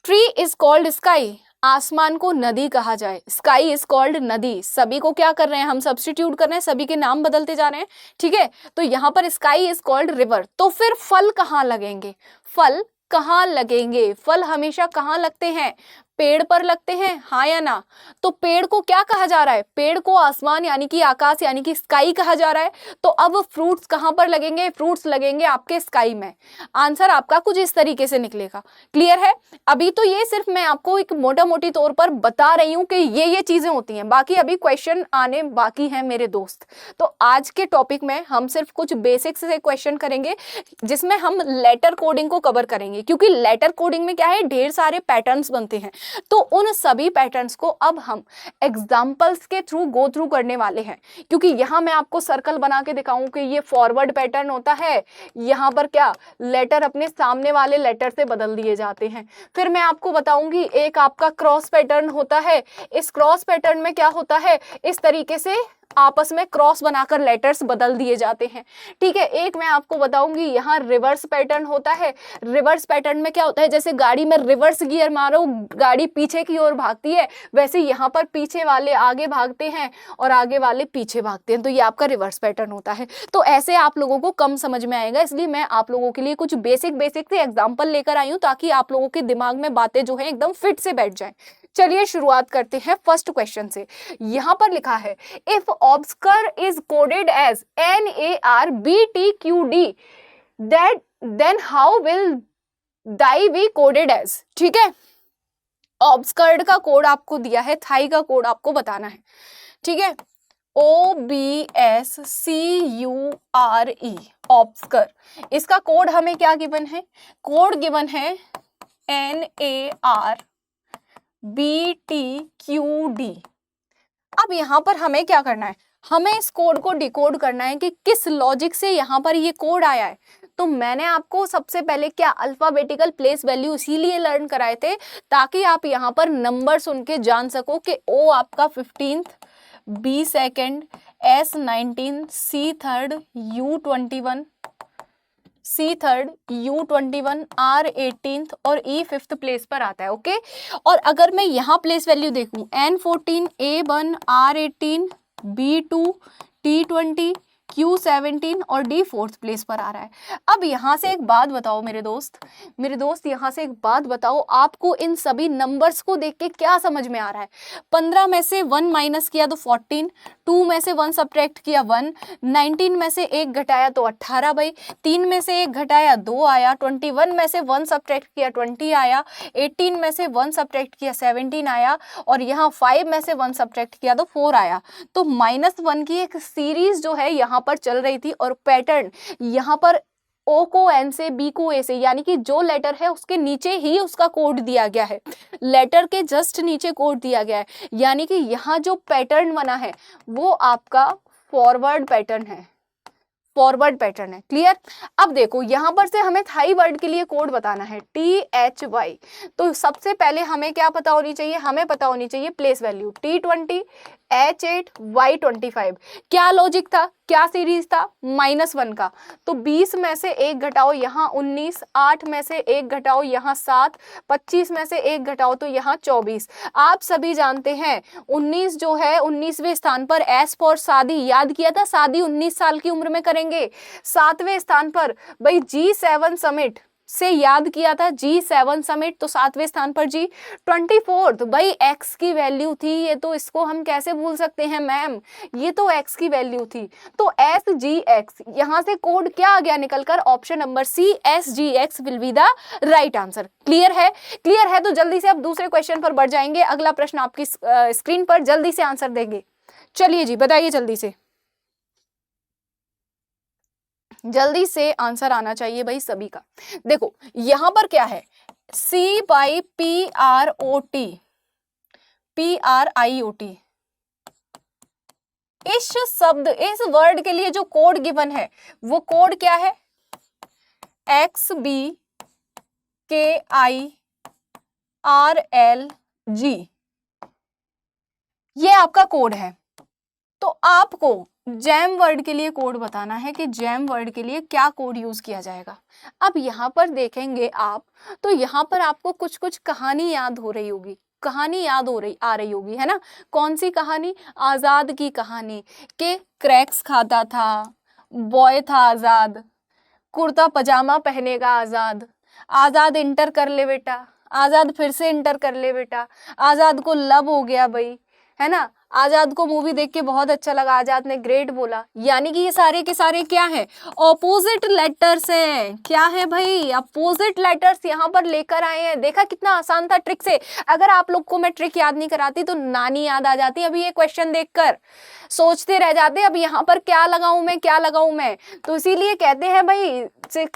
ट्री इज कॉल्ड स्काई। आसमान को नदी कहा जाए, स्काई इज कॉल्ड नदी। सभी को क्या कर रहे हैं हम, सब्स्टिट्यूट कर रहे हैं, सभी के नाम बदलते जा रहे हैं। ठीक है, तो यहां पर स्काई इज कॉल्ड रिवर। तो फिर फल कहां लगेंगे, फल कहाँ लगेंगे, फल हमेशा कहाँ लगते हैं, पेड़ पर लगते हैं, हाँ या ना? तो पेड़ को क्या कहा जा रहा है? पेड़ को आसमान यानी कि आकाश यानी कि स्काई कहा जा रहा है। तो अब फ्रूट्स कहाँ पर लगेंगे? फ्रूट्स लगेंगे आपके स्काई में। आंसर आपका कुछ इस तरीके से निकलेगा। क्लियर है? अभी तो ये सिर्फ मैं आपको एक मोटा मोटी तौर पर बता रही हूँ कि ये चीजें होती हैं, बाकी अभी क्वेश्चन आने बाकी हैं मेरे दोस्त। तो आज के टॉपिक में हम सिर्फ कुछ बेसिक्स से क्वेश्चन करेंगे, जिसमें हम लेटर कोडिंग को कवर करेंगे, क्योंकि लेटर कोडिंग में क्या है, ढेर सारे पैटर्न्स बनते हैं। तो उन सभी पैटर्न्स को अब हम एग्जाम्पल्स के थ्रू गो थ्रू करने वाले हैं, क्योंकि यहाँ मैं आपको सर्कल बना के दिखाऊं कि ये फॉरवर्ड पैटर्न होता है, यहाँ पर क्या लेटर अपने सामने वाले लेटर से बदल दिए जाते हैं। फिर मैं आपको बताऊंगी एक आपका क्रॉस पैटर्न होता है। इस क्रॉस पैटर्न में क्या होता है, इस तरीके से आपस में क्रॉस बनाकर लेटर्स बदल दिए जाते हैं। ठीक है, एक मैं आपको बताऊंगी यहाँ रिवर्स पैटर्न होता है। रिवर्स पैटर्न में क्या होता है, जैसे गाड़ी में रिवर्स गियर मारो, गाड़ी पीछे की ओर भागती है, वैसे यहाँ पर पीछे वाले आगे भागते हैं और आगे वाले पीछे भागते हैं। तो ये आपका रिवर्स पैटर्न होता है। तो ऐसे आप लोगों को कम समझ में आएगा, इसलिए मैं आप लोगों के लिए कुछ बेसिक से एग्जाम्पल लेकर आई हूँ, ताकि आप लोगों के दिमाग में बातें जो है एकदम फिट से बैठ जाए। चलिए शुरुआत करते हैं फर्स्ट क्वेश्चन से। यहां पर लिखा है, if obscure is coded as NARBTQD, then how will thy be coded as. ठीक है, ऑब्स्कर्ड का कोड आपको दिया है, थाई का कोड आपको बताना है। ठीक है, OBSCURE, ऑब्स्कर। इसका कोड हमें क्या गिवन है? कोड गिवन है NARBTQD। अब यहां पर हमें क्या करना है, हमें इस कोड को डिकोड करना है कि किस लॉजिक से यहां पर ये कोड आया है। तो मैंने आपको सबसे पहले क्या अल्फाबेटिकल प्लेस वैल्यू इसीलिए लर्न कराए थे, ताकि आप यहां पर नंबर सुन के जान सको कि O आपका 15th, B second, S 19, C third, U 21, C third, U 21, R 18th और E 5th प्लेस पर आता है। ओके, और अगर मैं यहाँ प्लेस वैल्यू देखूं, N 14, A 1, R 18, B 2, T 20, Q 17 और D 4th प्लेस पर आ रहा है। अब यहाँ से एक बात बताओ मेरे दोस्त, यहाँ से एक बात बताओ, आपको इन सभी नंबर्स को देख के क्या समझ में आ रहा है? 15 में से 1 माइनस किया तो 14, 2 में से 1 सब्ट्रैक्ट किया 1, 19 में से 1 घटाया तो 18 भाई, 3 में से 1 घटाया 2 आया, 21 में से 1 सब्ट्रैक्ट किया 20 आया, 18 में से 1 सब्ट्रैक्ट किया 17 आया, और यहाँ 5 में से 1 सब्ट्रैक्ट किया तो 4 आया। तो -1 की एक सीरीज जो है यहाँ पर चल रही थी, और पैटर्न यहाँ पर O को N से, B को A से, यानी कि जो लेटर है उसके नीचे ही उसका कोड दिया गया है, लेटर के जस्ट नीचे कोड दिया गया है, यानी कि यहाँ जो पैटर्न बना है वो आपका फॉरवर्ड पैटर्न है, फॉरवर्ड पैटर्न है। क्लियर? अब देखो यहाँ पर से हमें थाई वर्ड के लिए कोड बताना है, THY। तो सबसे पहले हमें क्या पता होनी चाहिए, हमें पता होनी चाहिए place value, T20, H8, Y25। क्या लॉजिक था, क्या सीरीज था? -1 का। तो 20 में से 1 घटाओ यहाँ 19, 8 में से 1 घटाओ यहाँ 7, 25 में से 1 घटाओ तो यहाँ 24। आप सभी जानते हैं 19 जो है 19वें स्थान पर S फॉर शादी, याद किया था, शादी 19 साल की उम्र में करेंगे। 7वें स्थान पर भाई G7 समिट से याद किया था, G7 समिट, तो 7वें स्थान पर G। 24 भाई X की वैल्यू थी, ये तो इसको हम कैसे भूल सकते हैं मैम, ये तो X की वैल्यू थी। तो SGX, यहाँ से कोड क्या आ गया निकलकर? Option number C, SGX will be the right answer. Clear है? क्लियर है तो जल्दी से अब दूसरे क्वेश्चन पर बढ़ जाएंगे। अगला प्रश्न आपकी स्क्रीन पर, जल्दी से आंसर देंगे। चलिए जी बताइए, जल्दी से, जल्दी से आंसर आना चाहिए भाई सभी का। देखो यहां पर क्या है, CPROT, इस शब्द, इस वर्ड के लिए जो कोड गिवन है वो कोड क्या है? XBKIRLG, ये आपका कोड है। तो आपको जैम वर्ड के लिए कोड बताना है कि जैम वर्ड के लिए क्या कोड यूज किया जाएगा। अब यहाँ पर देखेंगे आप, तो यहाँ पर आपको कुछ कुछ कहानी याद हो रही होगी, कहानी याद आ रही होगी, है ना? कौन सी कहानी? आजाद की कहानी, के क्रैक्स खाता था, बॉय था आजाद, कुर्ता पजामा पहनेगा आजाद, आजाद इंटर कर ले बेटा, आजाद फिर से इंटर कर ले बेटा, आजाद को लव हो गया भाई, है ना, आजाद को मूवी देख के बहुत अच्छा लगा, आजाद ने ग्रेट बोला। यानी कि ये सारे के सारे क्या है, ऑपोजिट लेटर्स हैं। क्या है भाई, अपोजिट लेटर्स यहाँ पर लेकर आए हैं। देखा कितना आसान था ट्रिक से। अगर आप लोग को मैं ट्रिक याद नहीं कराती तो नानी याद आ जाती। अभी ये क्वेश्चन देखकर सोचते रह जाते, अब यहाँ पर क्या लगाऊं मैं, क्या लगाऊं मैं। तो इसीलिए कहते हैं भाई,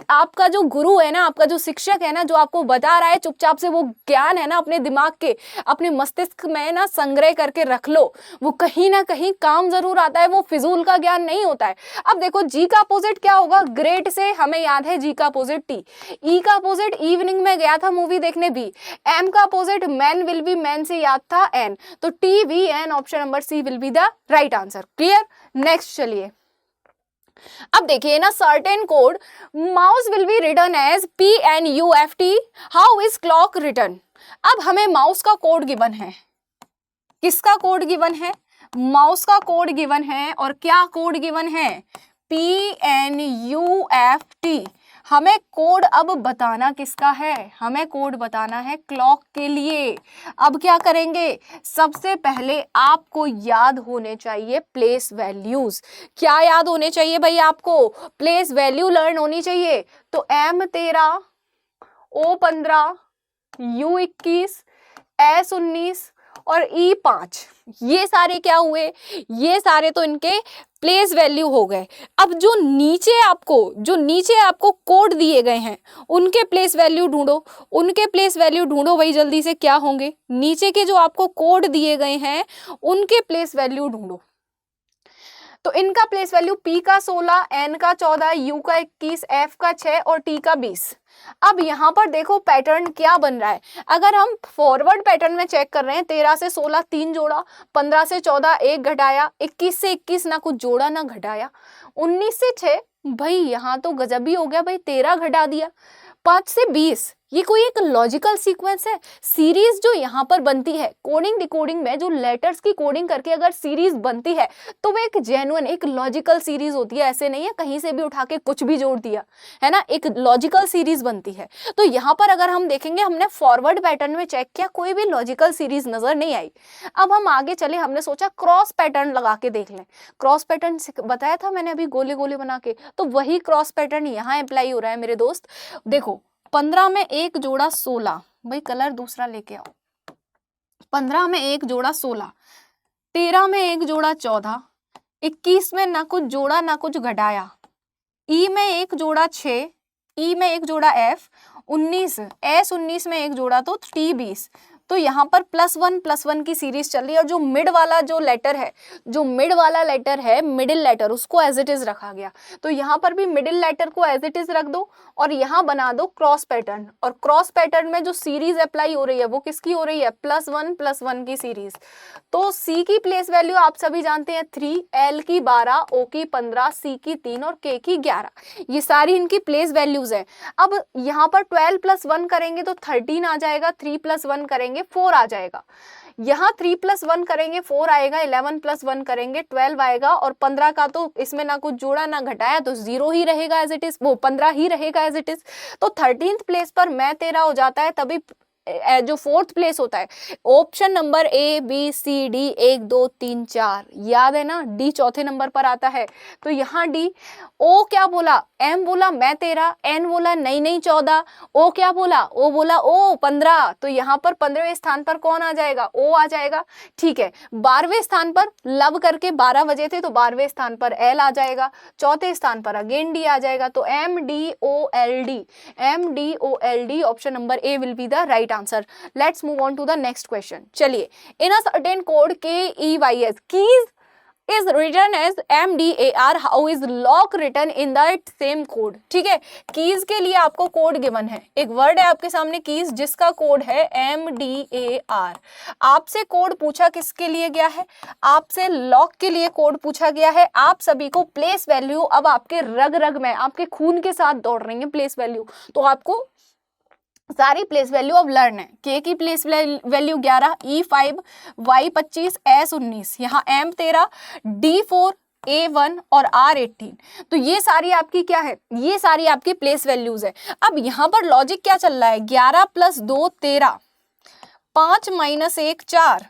आपका जो गुरु है ना, आपका जो शिक्षक है ना, जो आपको बता रहा है, चुपचाप से वो ज्ञान है ना अपने दिमाग के, अपने मस्तिष्क में ना संग्रह करके रख लो। वो कहीं ना कहीं काम जरूर आता है, वो फिजूल का ज्ञान नहीं होता है। अब देखो जी का अपोजिट क्या होगा, ग्रेट से हमें याद है जी का अपोजिट टी, ई का अपोजिट इवनिंग में गया था मूवी देखने बी, एम का opposite man will be man से याद था एन, तो T V N option number C will be the right answer. Clear, next चलिए। अब देखिए ना, certain code mouse will be written as PNUFT, how is clock written. अब हमें माउस का कोड गिवन है, किसका कोड गिवन है, माउस का कोड गिवन है, और क्या कोड गिवन है, PNUFT। हमें कोड अब बताना किसका है, हमें कोड बताना है क्लॉक के लिए। अब क्या करेंगे, सबसे पहले आपको याद होने चाहिए प्लेस वैल्यूज। क्या याद होने चाहिए भाई आपको, प्लेस वैल्यू लर्न होनी चाहिए। तो M13, O15, U21, S19 और E5, ये सारे क्या हुए, ये सारे तो इनके प्लेस वैल्यू हो गए। अब जो नीचे आपको कोड दिए गए हैं उनके प्लेस वैल्यू ढूंढो, उनके प्लेस वैल्यू ढूंढो भाई जल्दी से, क्या होंगे, नीचे के जो आपको कोड दिए गए हैं उनके प्लेस वैल्यू ढूंढो। तो इनका प्लेस वैल्यू P का 16, N का 14, U का 21, F का 6 और T का 20। अब यहाँ पर देखो पैटर्न क्या बन रहा है। अगर हम फॉरवर्ड पैटर्न में चेक कर रहे हैं, 13 से 16 3 जोड़ा, 15 से 14 1 घटाया, 21 से 21 ना कुछ जोड़ा ना घटाया, 19 से 6, भाई यहाँ तो गजब ही हो गया भाई, 13 घटा दिया, 5 से 20। ये कोई एक लॉजिकल सीक्वेंस है। सीरीज जो यहाँ पर बनती है कोडिंग डिकोडिंग में, जो लेटर्स की कोडिंग करके अगर सीरीज बनती है तो वो एक जेन्युइन एक लॉजिकल सीरीज होती है। ऐसे नहीं है कहीं से भी उठा के कुछ भी जोड़ दिया, है ना, एक लॉजिकल सीरीज बनती है। तो यहाँ पर अगर हम देखेंगे, हमने फॉरवर्ड पैटर्न में चेक किया, कोई भी लॉजिकल सीरीज नजर नहीं आई। अब हम आगे चले, हमने सोचा क्रॉस पैटर्न लगा के देख लें। क्रॉस पैटर्न बताया था मैंने अभी गोले गोले बना के, तो वही क्रॉस पैटर्न यहाँ अप्लाई हो रहा है मेरे दोस्त। देखो 15 में एक जोड़ा 16, भाई कलर दूसरा लेके आओ, 15 में एक जोड़ा 16, 13 में एक जोड़ा 14, 21 में ना कुछ जोड़ा ना कुछ घटाया, ई में एक जोड़ा 6, ई में एक जोड़ा F, 19, S19 में एक जोड़ा तो T 20। तो यहाँ पर +1 की सीरीज चल रही है, और जो मिड वाला जो लेटर है, जो मिड वाला लेटर है, मिडिल लेटर, उसको एज इट इज रखा गया। तो यहाँ पर भी मिडिल लेटर को एज इट इज रख दो और यहाँ बना दो क्रॉस पैटर्न। और क्रॉस पैटर्न में जो सीरीज अप्लाई हो रही है वो किसकी हो रही है, +1 की सीरीज। तो C की प्लेस वैल्यू आप सभी जानते हैं 3, L की 12, O की 15, C की 3 और K की 11। ये सारी इनकी प्लेस वैल्यूज है। अब यहाँ पर 12 + 1 करेंगे तो 13 आ जाएगा, 3 + 1 करेंगे 4 आ जाएगा, यहाँ 3 + 1 करेंगे 4 आएगा, 11 + 1 करेंगे 12 आएगा, और 15 का तो इसमें ना कुछ जोड़ा ना घटाया तो 0 ही रहेगा एज इट इज, वो 15 ही रहेगा एज इट इज। तो 13th प्लेस पर मैं तेरा हो जाता है, तभी जो 4th प्लेस होता है ऑप्शन नंबर ABCD 1 2 3 4, याद है ना, D चौथे नंबर पर आता है। तो यहाँ D, O क्या बोला, M बोला मैं तेरा, N बोला नहीं 14, O क्या बोला, O बोला O 15। तो यहाँ पर 15वें स्थान पर कौन आ जाएगा, O आ जाएगा। ठीक है, 12वें स्थान पर लव करके 12 बजे थे तो 12वें स्थान पर L आ जाएगा, चौथे स्थान पर अगेन D आ जाएगा। तो MDOLD option number A will be the right answer. Let's move on to the next question. चलिए, in a certain code KEYS, keys is written as MDAR, how is lock written in that same code। ठीक है, keys के लिए आपको code given है, एक word है आपके सामने कीज जिसका कोड है MDAR। आपसे कोड पूछा किसके लिए गया है, आपसे लॉक के लिए कोड पूछा गया है। आप सभी को प्लेस वैल्यू अब आपके रग रग में, आपके खून के साथ दौड़ रही है प्लेस वैल्यू, तो आपको सारी प्लेस वैल्यू अब लर्न है। K की place value 11, E5, Y25, S19, यहाँ M13, D4, A1 और R18। तो ये सारी आपकी क्या है, ये सारी आपकी प्लेस वैल्यूज है। अब यहाँ पर लॉजिक क्या चल रहा है, 11 + 2 13, 5 - 1 4,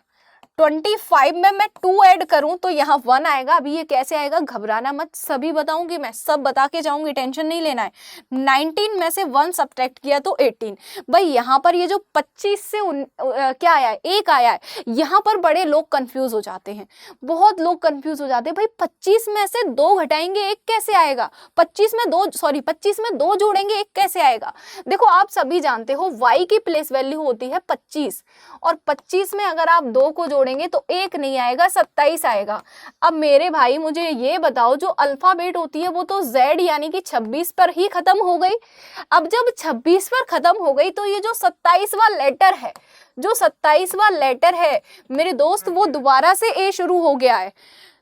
25 में मैं 2 ऐड करूं तो यहाँ 1 आएगा। अभी ये कैसे आएगा, घबराना मत, सभी बताऊंगी मैं, सब बता के जाऊंगी, टेंशन नहीं लेना है। 19 में से 1 सब्ट्रैक्ट किया तो 18। भाई यहाँ पर ये जो 25 से क्या आया है, 1 आया है, यहाँ पर बड़े लोग कंफ्यूज हो जाते हैं, बहुत लोग कंफ्यूज हो जाते हैं। भाई 25 में से 2 घटाएंगे 1 कैसे आएगा, 25 में 2 जोड़ेंगे 1 कैसे आएगा। देखो आप सभी जानते हो y की प्लेस वैल्यू होती है 25, और 25 में अगर आप 2 को जोड़ेंगे तो 1 नहीं आएगा, 27 आएगा। अब मेरे भाई मुझे ये बताओ, जो अल्फाबेट होती है वो तो Z यानी कि 26 पर ही खत्म हो गई। अब जब 26 पर खत्म हो गई तो ये जो 27वां लेटर है, जो 27वां लेटर है मेरे दोस्त, वो दोबारा से A शुरू हो गया है,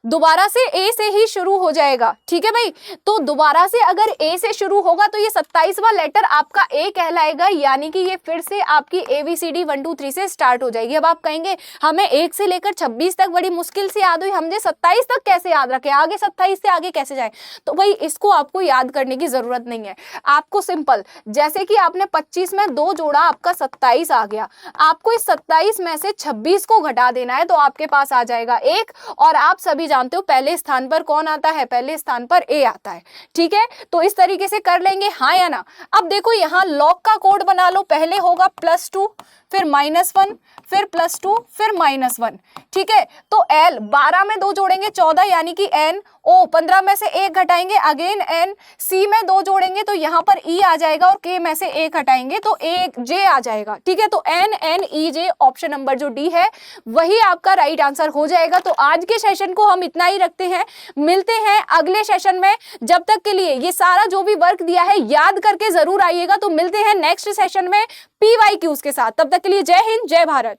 दोबारा से A से ही शुरू हो जाएगा। ठीक है भाई, तो दोबारा से अगर A से शुरू होगा तो ये 27वां लेटर आपका A कहलाएगा, यानी कि ये फिर से आपकी ABCD 1 2 3 से स्टार्ट हो जाएगी। अब आप कहेंगे हमें 1 से लेकर 26 तक बड़ी मुश्किल से याद हुई, हमने 27 तक कैसे याद रखे, आगे 27 से आगे कैसे जाए। तो भाई इसको आपको याद करने की जरूरत नहीं है, आपको सिंपल, जैसे कि आपने 25 में 2 जोड़ा, आपका 27 आ गया, आपको इस 27 में से 26 को घटा देना है तो आपके पास आ जाएगा 1। और आप सभी जानते हो पहले स्थान पर कौन आता है, पहले स्थान पर A आता है। ठीक है, तो इस तरीके से कर लेंगे, हाँ या ना। अब देखो यहाँ लॉग का कोड बना लो, पहले होगा +2, फिर -1, फिर +2, फिर -1। ठीक है, तो L 12 में 2 जोड़ेंगे 14 यानी कि N, O 15 में से 1 घटाएंगे अगेन N, C में 2 जोड़ेंगे तो यहाँ पर E आ जाएगा, और K में से 1 हटाएंगे तो J आ जाएगा। ठीक है, तो N N E J option number जो D है वही आपका राइट आंसर हो जाएगा। तो आज के सेशन को हम इतना ही रखते हैं, मिलते हैं अगले सेशन में। जब तक के लिए ये सारा जो भी वर्क दिया है याद करके जरूर आइएगा। तो मिलते हैं नेक्स्ट सेशन में PYQs के साथ, तब तक के लिए जय हिंद, जय भारत।